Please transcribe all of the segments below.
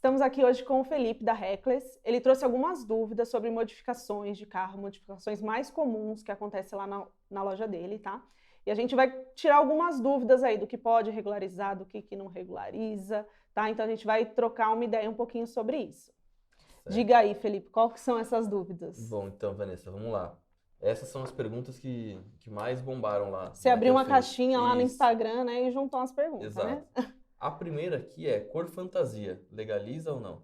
Estamos aqui hoje com o Felipe da Reckless. Ele trouxe algumas dúvidas sobre modificações de carro, modificações mais comuns que acontecem lá na loja dele, tá? E a gente vai tirar algumas dúvidas aí do que pode regularizar, do que não regulariza, tá? Então a gente vai trocar uma ideia um pouquinho sobre isso. Certo. Diga aí, Felipe, qual que são essas dúvidas? Bom, então, Vanessa, vamos lá. Essas são as perguntas que mais bombaram lá. Você na abriu uma Teofil. caixinha lá no Isso, Instagram, né, e juntou umas perguntas, né? exato. A primeira aqui é cor fantasia. Legaliza ou não?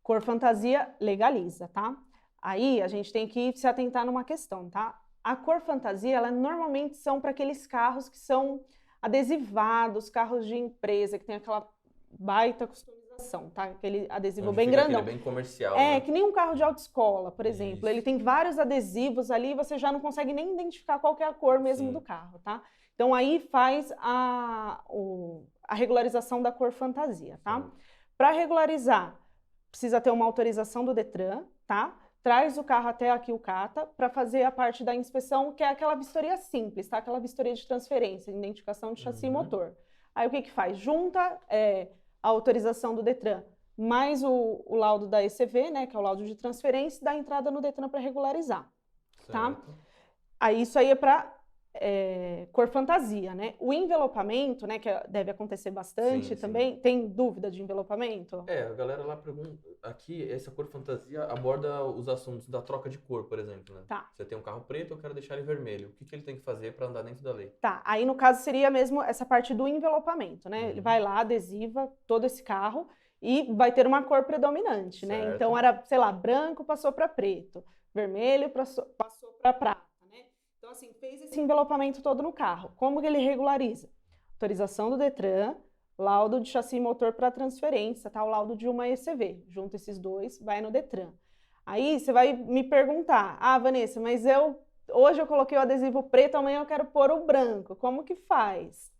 Cor fantasia legaliza, tá? Aí a gente tem que se atentar numa questão, tá? A cor fantasia, ela normalmente são para aqueles carros que são adesivados, carros de empresa, que tem aquela baita customização, tá? Aquele adesivo Onde bem fica grandão. aquele bem comercial, É, né? que nem um carro de autoescola, por exemplo. Isso. Ele tem vários adesivos ali, você já não consegue nem identificar qual que é a cor mesmo Sim. do carro, tá? Então aí faz a regularização da cor fantasia, tá? Certo. Para regularizar, precisa ter uma autorização do Detran, tá? Traz o carro até aqui o CATA para fazer a parte da inspeção, que é aquela vistoria simples, tá? Aquela vistoria de transferência, identificação de chassi e motor. Aí o que faz? Junta a autorização do Detran mais o laudo da ECV, né, que é o laudo de transferência, e dá entrada no Detran para regularizar, tá? Certo. Aí isso aí é para cor fantasia, né? O envelopamento, né, que deve acontecer bastante Sim, também. sim. Tem dúvida de envelopamento? É, a galera lá pergunta. Aqui, essa cor fantasia aborda os assuntos da troca de cor, por exemplo, né? Tá. Você tem um carro preto, eu quero deixar ele vermelho. O que ele tem que fazer para andar dentro da lei? Tá, aí no caso seria mesmo essa parte do envelopamento, né? Ele Uhum. vai lá, adesiva todo esse carro e vai ter uma cor predominante, né? Certo. Então era, sei lá, branco passou para preto, vermelho passou para prata, né? Então assim, fez esse envelopamento todo no carro. Como que ele regulariza? Autorização do Detran, laudo de chassi e motor para transferência, tá? O laudo de uma ECV. Junta esses dois, vai no Detran. Aí você vai me perguntar, Vanessa, mas hoje eu coloquei o adesivo preto, amanhã eu quero pôr o branco. Como que faz?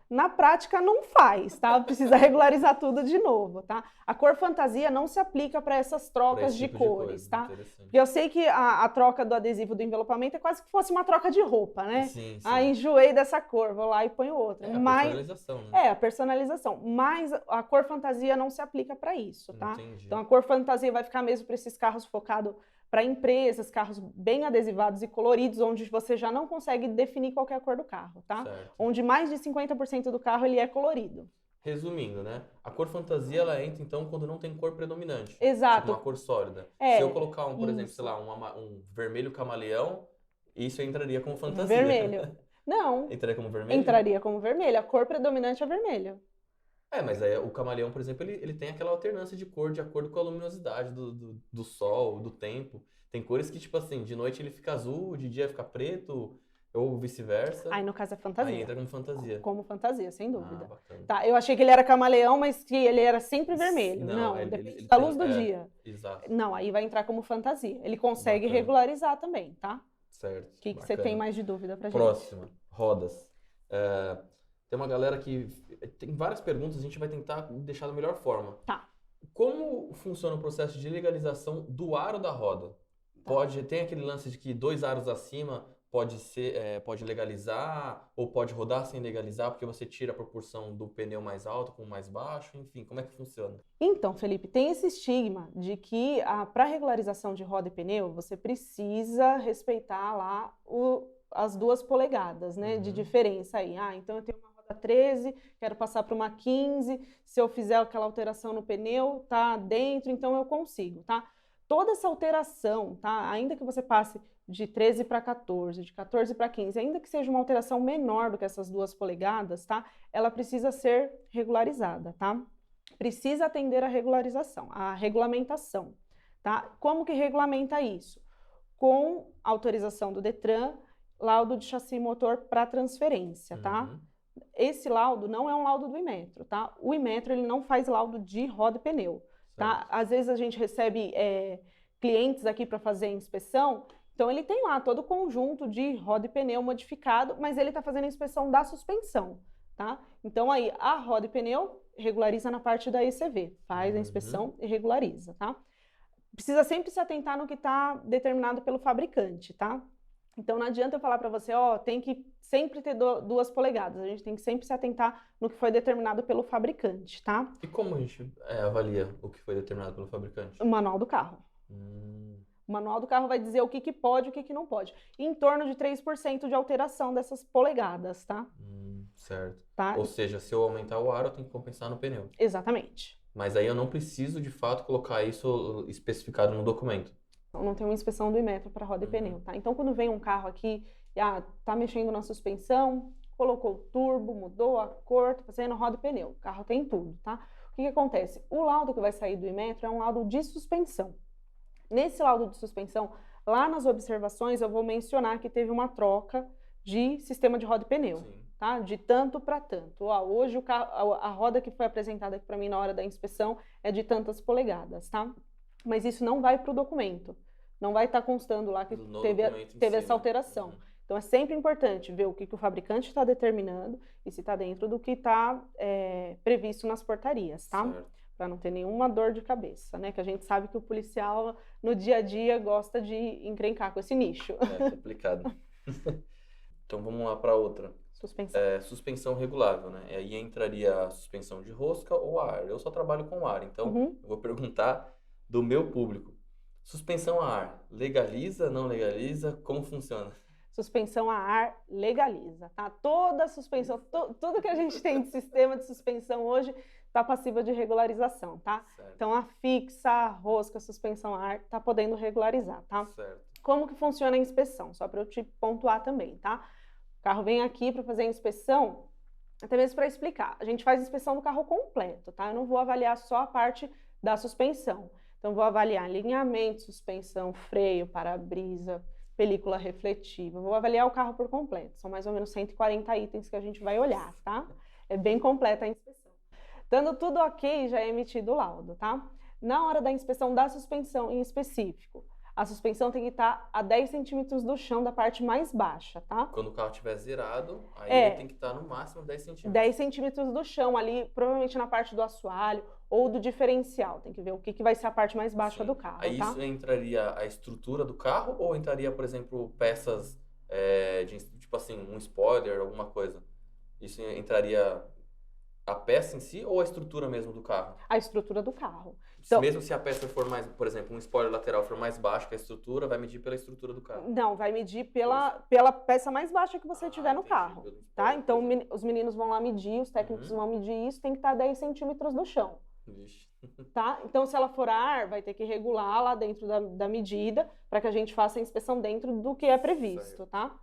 Na prática não faz, tá? Precisa regularizar tudo de novo, tá? A cor fantasia não se aplica para essas trocas de cores, tá? Porque eu sei que a troca do adesivo do envelopamento é quase que fosse uma troca de roupa, né? Sim, sim. Enjoei dessa cor, vou lá e ponho outra. É a personalização, né? A personalização. Mas a cor fantasia não se aplica para isso, tá? Entendi. Então a cor fantasia vai ficar mesmo para esses carros focados para empresas, carros bem adesivados e coloridos, onde você já não consegue definir qual que é a cor do carro, tá? Certo. Onde mais de 50% do carro ele é colorido. Resumindo, né? A cor fantasia, ela entra, então, quando não tem cor predominante. Exato. Tipo uma cor sólida. Se eu colocar, por exemplo, sei lá, um vermelho camaleão, isso entraria como fantasia. Vermelho. Não. Entraria como vermelho? Entraria como vermelho. A cor predominante é vermelho. Mas aí o camaleão, por exemplo, ele tem aquela alternância de cor de acordo com a luminosidade do sol, do tempo. Tem cores que, tipo assim, de noite ele fica azul, de dia fica preto, ou vice-versa. Aí no caso é fantasia. Aí entra como fantasia. Como fantasia, sem dúvida. Bacana. Tá, eu achei que ele era camaleão, mas que ele era sempre vermelho. Não, depende da luz do dia. Exato. Não, aí vai entrar como fantasia. Ele consegue Bacana. regularizar também, tá? Certo. O que você tem mais de dúvida pra gente? Próxima, rodas. Tem uma galera que tem várias perguntas, a gente vai tentar deixar da melhor forma. Tá. Como funciona o processo de legalização do aro da roda? Tem aquele lance de que 2 aros acima pode legalizar ou pode rodar sem legalizar porque você tira a proporção do pneu mais alto com o mais baixo, enfim, como é que funciona? Então, Felipe, tem esse estigma de que para regularização de roda e pneu você precisa respeitar lá as 2 polegadas, né, de diferença aí. Então eu tenho uma roda 13, quero passar para uma 15, se eu fizer aquela alteração no pneu, tá dentro, então eu consigo, tá? Toda essa alteração, tá? Ainda que você passe de 13 para 14, de 14 para 15, ainda que seja uma alteração menor do que essas 2 polegadas, tá? Ela precisa ser regularizada, tá? Precisa atender a regularização, a regulamentação, tá? Como que regulamenta isso? Com autorização do Detran, laudo de chassi e motor para transferência, tá? Esse laudo não é um laudo do Inmetro, tá? O Inmetro, ele não faz laudo de roda e pneu, tá? Às vezes a gente recebe clientes aqui para fazer a inspeção, então ele tem lá todo o conjunto de roda e pneu modificado, mas ele está fazendo a inspeção da suspensão, tá? Então aí a roda e pneu regulariza na parte da ECV, faz a inspeção e regulariza, tá? Precisa sempre se atentar no que está determinado pelo fabricante, tá? Então não adianta eu falar para você, ó, tem que sempre ter 2 polegadas, a gente tem que sempre se atentar no que foi determinado pelo fabricante, tá? E como a gente avalia o que foi determinado pelo fabricante? O manual do carro. O manual do carro vai dizer o que pode e o que não pode. Em torno de 3% de alteração dessas polegadas, tá? Certo. Tá? Ou seja, se eu aumentar o aro, eu tenho que compensar no pneu. Exatamente. Mas aí eu não preciso, de fato, colocar isso especificado no documento. Não tem uma inspeção do Inmetro para roda e pneu, tá? Então, quando vem um carro aqui, tá mexendo na suspensão, colocou o turbo, mudou a cor, tá fazendo roda e pneu. O carro tem tudo, tá? O que acontece? O laudo que vai sair do Inmetro é um laudo de suspensão. Nesse laudo de suspensão, lá nas observações, eu vou mencionar que teve uma troca de sistema de roda e pneu. Sim. Tá? De tanto para tanto. Hoje a roda que foi apresentada aqui para mim na hora da inspeção é de tantas polegadas, tá? Mas isso não vai para o documento. Não vai estar constando lá que teve essa alteração. Então é sempre importante ver o que o fabricante está determinando e se está dentro do que está previsto nas portarias, tá? Para não ter nenhuma dor de cabeça, né? Que a gente sabe que o policial no dia a dia gosta de encrencar com esse nicho. É complicado. Então vamos lá para outra. Suspensão. Suspensão regulável, né? E aí entraria a suspensão de rosca ou ar. Eu só trabalho com ar, então eu vou perguntar do meu público. Suspensão a ar, legaliza, não legaliza? Como funciona? Suspensão a ar legaliza, tá? Toda suspensão, tudo que a gente tem de sistema de suspensão hoje está passível de regularização, tá? Certo. Então a fixa, a rosca, a suspensão a ar tá podendo regularizar, tá? Certo. Como que funciona a inspeção? Só para eu te pontuar também, tá? O carro vem aqui para fazer a inspeção, até mesmo para explicar. A gente faz a inspeção do carro completo, tá? Eu não vou avaliar só a parte da suspensão. Então, vou avaliar alinhamento, suspensão, freio, para-brisa, película refletiva. Vou avaliar o carro por completo. São mais ou menos 140 itens que a gente vai olhar, tá? É bem completa a inspeção. Dando tudo ok, já é emitido o laudo, tá? Na hora da inspeção da suspensão em específico, a suspensão tem que estar a 10 centímetros do chão da parte mais baixa, tá? Quando o carro estiver zerado, aí tem que estar no máximo 10 centímetros. 10 centímetros do chão ali, provavelmente na parte do assoalho ou do diferencial. Tem que ver o que vai ser a parte mais baixa do carro, aí tá? isso entraria a estrutura do carro ou entraria, por exemplo, peças tipo assim, um spoiler, alguma coisa? Isso entraria a peça em si ou a estrutura mesmo do carro? A estrutura do carro. Então, mesmo se a peça for mais, por exemplo, um spoiler lateral for mais baixo que a estrutura, vai medir pela estrutura do carro? Não, vai medir pela peça mais baixa que você tiver no carro, tá? Então, os meninos vão lá medir, os técnicos vão medir isso, tem que estar a 10 centímetros do chão. Vixe. Tá? Então, se ela for ar, vai ter que regular lá dentro da medida para que a gente faça a inspeção dentro do que é previsto, tá?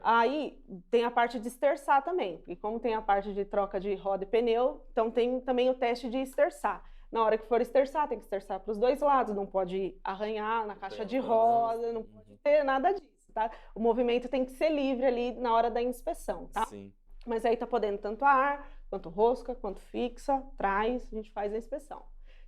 Aí tem a parte de esterçar também, porque como tem a parte de troca de roda e pneu, então tem também o teste de esterçar. Na hora que for esterçar, tem que esterçar para os dois lados, não pode arranhar na caixa de roda, não pode ter nada disso, tá? O movimento tem que ser livre ali na hora da inspeção, tá? Sim. Mas aí tá podendo tanto ar, quanto rosca, quanto fixa, trás, a gente faz a inspeção.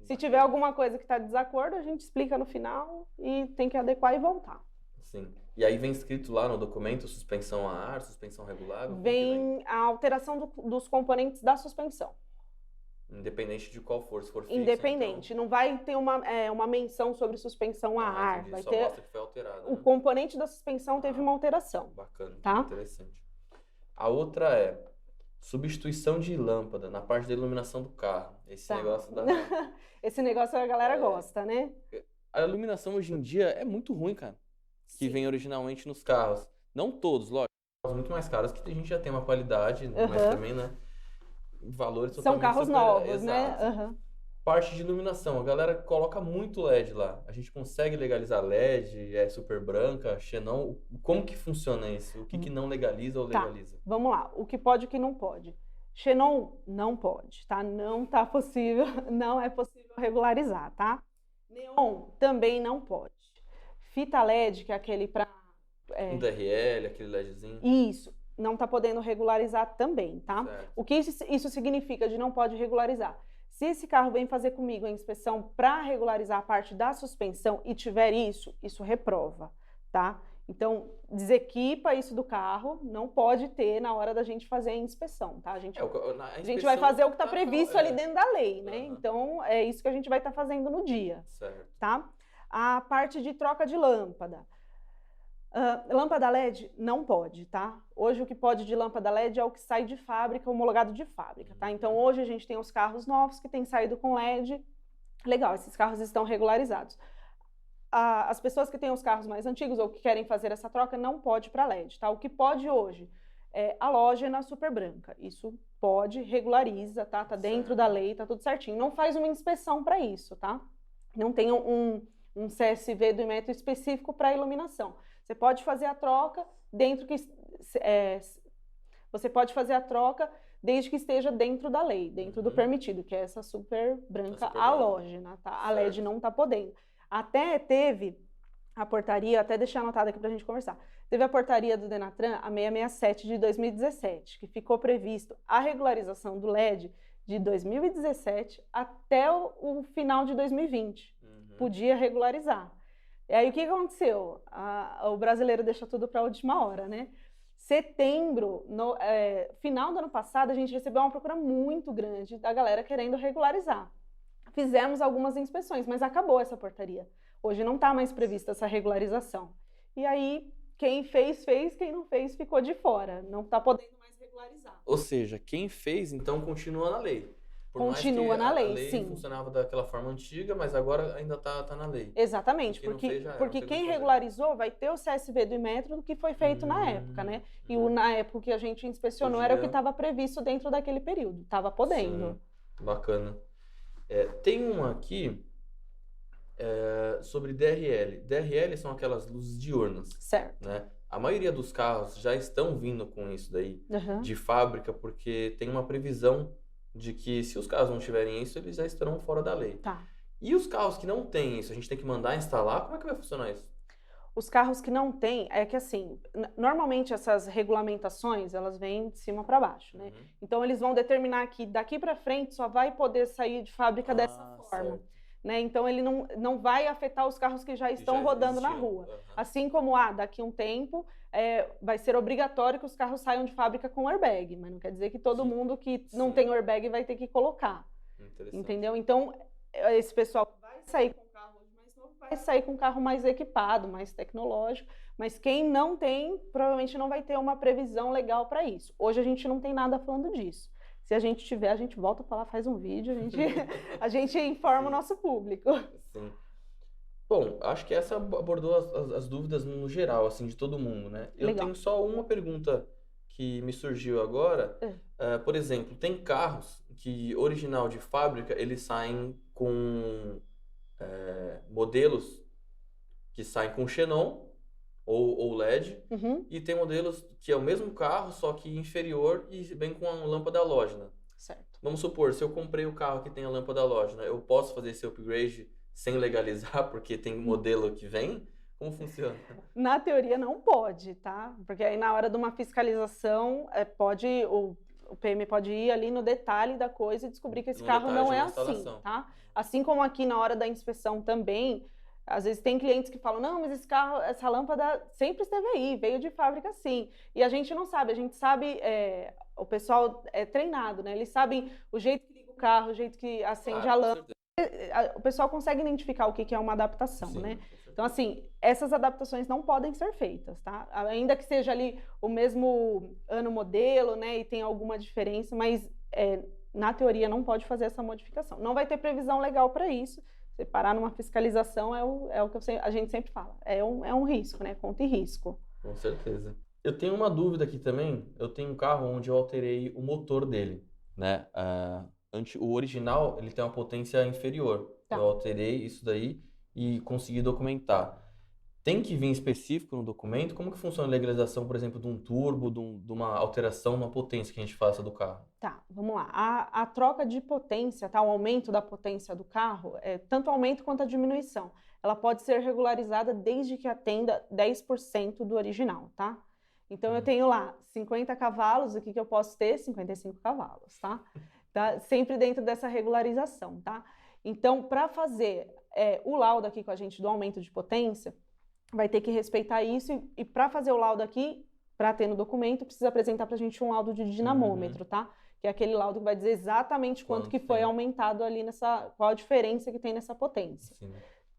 Se tiver alguma coisa que está de desacordo, a gente explica no final e tem que adequar e voltar. Sim. E aí vem escrito lá no documento suspensão a ar, suspensão regulável? Vem a alteração dos componentes da suspensão. Independente de qual for, se for fixa, independente, então... não vai ter uma menção sobre suspensão a ar. Entendi. Vai só ter... mostra que foi alterado. O componente da suspensão teve uma alteração. Bacana, tá? Interessante. A outra é substituição de lâmpada na parte da iluminação do carro. Esse negócio da... Esse negócio a galera gosta, né? A iluminação hoje em dia é muito ruim, cara. Que vem originalmente nos carros. Não todos, lógico. Muito mais caros que a gente já tem uma qualidade, mas também, né? Valores são carros novos, né? Parte de iluminação. A galera coloca muito LED lá. A gente consegue legalizar LED, super branca, xenon. Como que funciona isso? O que não legaliza ou legaliza? Vamos lá. O que pode e o que não pode. Xenon não pode, tá? Não tá possível, não é possível regularizar, tá? Neon também não pode. Fita LED, que é aquele para... Um DRL, aquele LEDzinho. Isso, não tá podendo regularizar também, tá? Certo. O que isso significa de não pode regularizar? Se esse carro vem fazer comigo a inspeção para regularizar a parte da suspensão e tiver isso reprova, tá? Então, desequipa isso do carro, não pode ter na hora da gente fazer a inspeção, tá? A gente vai fazer o que está previsto ali dentro da lei, né? Então, é isso que a gente vai estar fazendo no dia, certo. Tá? A parte de troca de lâmpada. Lâmpada LED não pode, tá? Hoje o que pode de lâmpada LED é o que sai de fábrica, homologado de fábrica, tá? Então hoje a gente tem os carros novos que têm saído com LED. Legal, esses carros estão regularizados. As pessoas que têm os carros mais antigos ou que querem fazer essa troca não pode para LED, tá? O que pode hoje é halógena super branca. Isso pode, regulariza, tá? Tá dentro da lei, tá tudo certinho. Não faz uma inspeção para isso, tá? Não tem um CSV do Inmetro específico para iluminação. Você pode fazer a troca você pode fazer a troca desde que esteja dentro da lei, dentro do permitido, que é essa super branca halógena, tá? A LED não tá podendo. Até teve a portaria, até deixei anotada aqui para a gente conversar, teve a portaria do Denatran, a 667 de 2017, que ficou previsto a regularização do LED de 2017 até o final de 2020. Podia regularizar. E aí o que aconteceu? O brasileiro deixa tudo para a última hora, né? Setembro, final do ano passado, a gente recebeu uma procura muito grande da galera querendo regularizar. Fizemos algumas inspeções, mas acabou essa portaria. Hoje não está mais prevista essa regularização. E aí, quem fez, quem não fez, ficou de fora. Não está podendo mais regularizar. Ou seja, quem fez, então, continua na lei. Continua na lei, sim. A lei funcionava daquela forma antiga, mas agora ainda está na lei. Exatamente, porque quem regularizou vai ter o CSV do Inmetro do que foi feito na época, né? E na época que a gente inspecionou era o que estava previsto dentro daquele período. Estava podendo. Sim, bacana. Tem um aqui sobre DRL. DRL são aquelas luzes diurnas. Certo. Né? A maioria dos carros já estão vindo com isso daí de fábrica, porque tem uma previsão de que se os carros não tiverem isso, eles já estarão fora da lei. Tá. E os carros que não têm isso, a gente tem que mandar instalar? Como é que vai funcionar isso? Os carros que não têm, é que assim, normalmente essas regulamentações, elas vêm de cima para baixo, né? Então eles vão determinar que daqui para frente só vai poder sair de fábrica dessa forma. Né? Então ele não vai afetar os carros que já estão rodando na rua. Assim como daqui a um tempo vai ser obrigatório que os carros saiam de fábrica com airbag, mas não quer dizer que todo mundo que não tem airbag vai ter que colocar. Entendeu? Então esse pessoal vai sair com o carro mais novo, vai sair com um carro mais equipado, mais tecnológico, mas quem não tem, provavelmente não vai ter uma previsão legal para isso. Hoje a gente não tem nada falando disso. Se a gente tiver, a gente volta para lá, faz um vídeo, a gente informa o nosso público. Sim. Bom, acho que essa abordou as dúvidas no geral, assim, de todo mundo, né? Eu tenho só uma pergunta que me surgiu agora. Por exemplo, tem carros que, original de fábrica, eles saem com modelos que saem com xenon ou LED, e tem modelos que é o mesmo carro, só que inferior e vem com a lâmpada halógena. Certo. Vamos supor, se eu comprei o carro que tem a lâmpada halógena, eu posso fazer esse upgrade sem legalizar, porque tem modelo que vem? Como funciona? Na teoria não pode, tá? Porque aí na hora de uma fiscalização, o PM pode ir ali no detalhe da coisa e descobrir que esse carro não é assim, tá? Assim como aqui na hora da inspeção também, às vezes tem clientes que falam, não, mas esse carro, essa lâmpada sempre esteve aí, veio de fábrica sim. E a gente não sabe, o pessoal é treinado, né? Eles sabem o jeito que liga o carro, o jeito que acende a lâmpada. O pessoal consegue identificar o que é uma adaptação, né? Então, assim, essas adaptações não podem ser feitas, tá? Ainda que seja ali o mesmo ano modelo, né? E tenha alguma diferença, mas na teoria não pode fazer essa modificação. Não vai ter previsão legal para isso. Você parar numa fiscalização é o que a gente sempre fala. É um risco, né? Conta e risco. Com certeza. Eu tenho uma dúvida aqui também. Eu tenho um carro onde eu alterei o motor dele, né? O original, ele tem uma potência inferior. Tá. Eu alterei isso daí e consegui documentar. Tem que vir específico no documento? Como que funciona a legalização, por exemplo, de um turbo, de uma alteração na potência que a gente faça do carro? Tá, vamos lá. A troca de potência, tá? O aumento da potência do carro, tanto o aumento quanto a diminuição, ela pode ser regularizada desde que atenda 10% do original, tá? Então eu tenho lá 50 cavalos, o que eu posso ter? 55 cavalos, tá? Tá? Sempre dentro dessa regularização, tá? Então, para fazer o laudo aqui com a gente do aumento de potência, vai ter que respeitar isso e para fazer o laudo aqui, para ter no documento, precisa apresentar para a gente um laudo de dinamômetro, tá? Que é aquele laudo que vai dizer exatamente quanto que foi aumentado ali qual a diferença que tem nessa potência. Sim.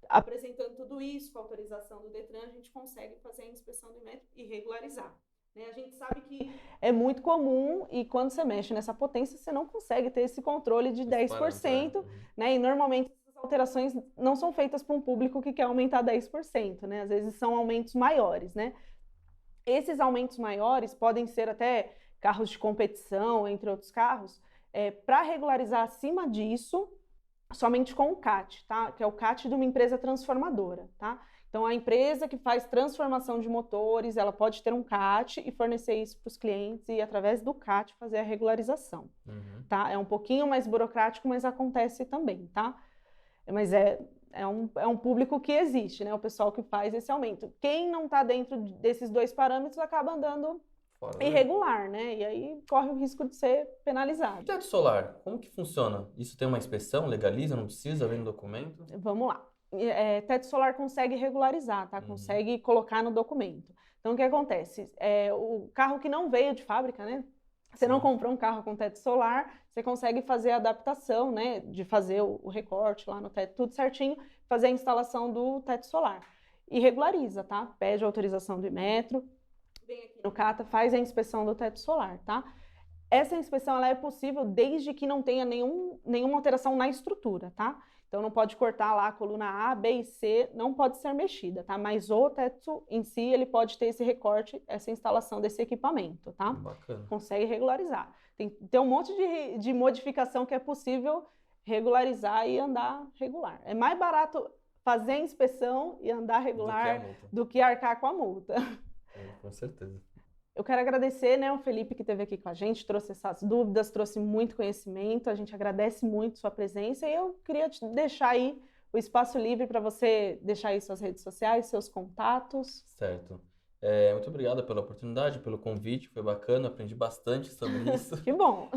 Apresentando tudo isso, com a autorização do Detran, a gente consegue fazer a inspeção do Inmetro e regularizar. Né? A gente sabe que é muito comum e quando você mexe nessa potência, você não consegue ter esse controle de 10%, né? E normalmente essas alterações não são feitas para um público que quer aumentar 10%, né? Às vezes são aumentos maiores, né? Esses aumentos maiores podem ser até carros de competição, entre outros carros, para regularizar acima disso, somente com o CAT, tá? Que é o CAT de uma empresa transformadora, tá? Então, a empresa que faz transformação de motores, ela pode ter um CAT e fornecer isso para os clientes e, através do CAT, fazer a regularização, tá? É um pouquinho mais burocrático, mas acontece também, tá? Mas é um público que existe, né? O pessoal que faz esse aumento. Quem não está dentro desses dois parâmetros acaba andando irregular, né? E aí corre o risco de ser penalizado. E teto solar, como que funciona? Isso tem uma inspeção, legaliza, não precisa, vem no documento? Vamos lá. Teto solar consegue regularizar, tá? Consegue colocar no documento. Então, o que acontece? O carro que não veio de fábrica, né? Você não comprou um carro com teto solar, você consegue fazer a adaptação, né? De fazer o recorte lá no teto, tudo certinho, fazer a instalação do teto solar. E regulariza, tá? Pede a autorização do Inmetro, vem aqui no CATA, faz a inspeção do teto solar, tá? Essa inspeção ela é possível desde que não tenha nenhuma alteração na estrutura, tá? Então, não pode cortar lá a coluna A, B e C, não pode ser mexida, tá? Mas o teto em si, ele pode ter esse recorte, essa instalação desse equipamento, tá? Bacana. Consegue regularizar. Tem um monte de modificação que é possível regularizar e andar regular. É mais barato fazer a inspeção e andar regular do que arcar com a multa. Com certeza. Eu quero agradecer, né, o Felipe que esteve aqui com a gente, trouxe essas dúvidas, trouxe muito conhecimento, a gente agradece muito sua presença e eu queria te deixar aí o espaço livre para você deixar aí suas redes sociais, seus contatos. Certo. Muito obrigado pela oportunidade, pelo convite, foi bacana, aprendi bastante sobre isso. Que bom!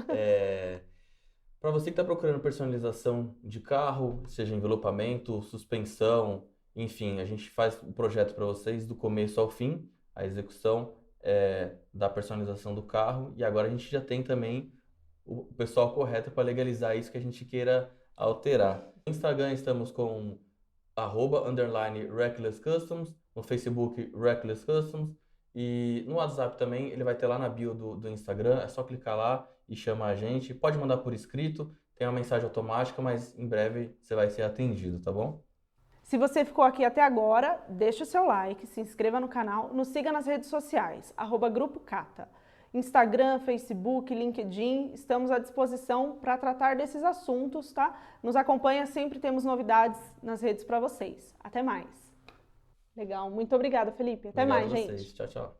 Para você que está procurando personalização de carro, seja envelopamento, suspensão, enfim, a gente faz o projeto para vocês do começo ao fim, a execução da personalização do carro e agora a gente já tem também o pessoal correto para legalizar isso que a gente queira alterar. No Instagram estamos com @_Reckless Customs, no Facebook Reckless Customs e no WhatsApp também, ele vai ter lá na bio do Instagram, é só clicar lá e chamar a gente. Pode mandar por escrito, tem uma mensagem automática, mas em breve você vai ser atendido, tá bom? Se você ficou aqui até agora, deixa o seu like, se inscreva no canal, nos siga nas redes sociais, @Grupo Cata. Instagram, Facebook, LinkedIn, estamos à disposição para tratar desses assuntos, tá? Nos acompanha, sempre temos novidades nas redes para vocês. Até mais. Legal, muito obrigada, Felipe. Até mais, gente. Tchau, tchau.